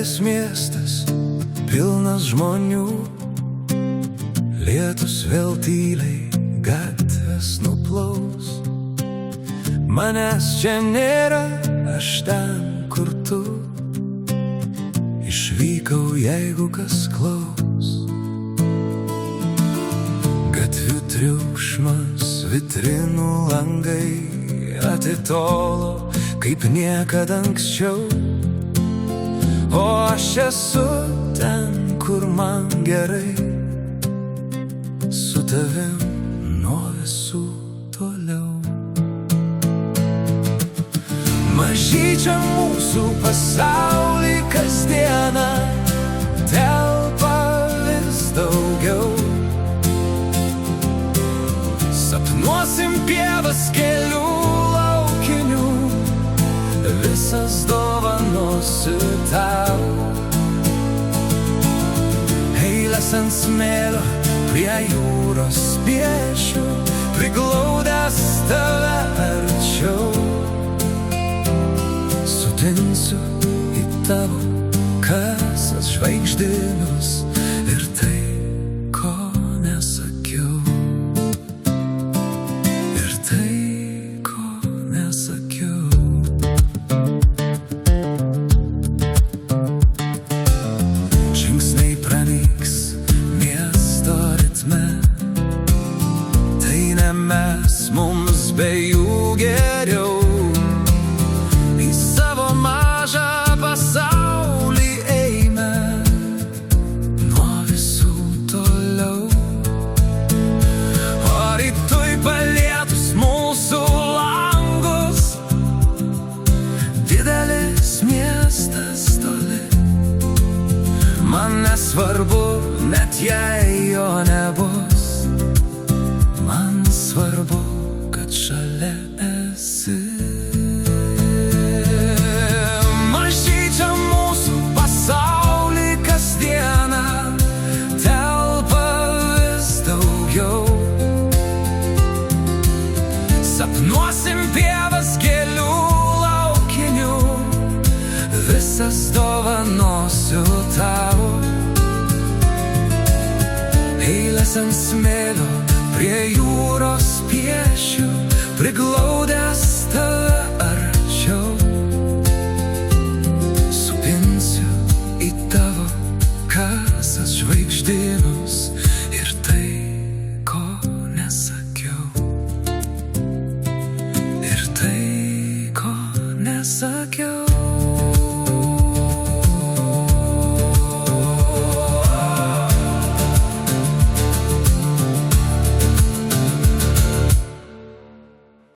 Didelis miestas, pilnas žmonių, lietus vėl tyliai gatves nuplaus. Manęs čia nėra, aš ten, kur tu. Išvykau, jeigu kas klaus. Gatvių triukšmas, vitrinų langai atitolo, kaip niekada anksčiau. O aš esu ten, kur man gerai, su tavim nuo visų toliau. Mažyčiam mūsų pasaulį kasdieną telpa vis daugiau. Sapnuosim pievas kelių laukinių, visas dovanosiu tau. Eilės ant smėlio prie jūros piešiu, priglaudęs tave arčiau. Sudinsiu į tavo kasas žvaigždynus ir tai, ko nesakiau. Ir tai, ko nesakiau. Žingsniai pranyks miesto ritme, tai ne mes, mums be jų geriau. Man nesvarbu, net jei jo nebus. Man svarbu, kad šalia esi. Mažyčiam mūsų pasaulį kasdieną telpa vis daugiau. Sapnuosim pievas gėlių laukinių, visas dovanosiu tau. Eilės ant smėlio prie jūros piešiu, priglaudęs tave arčiau. Supinsiu į tavo kasas žvaigždynus ir tai, ko nesakiau. Ir tai, ko nesakiau.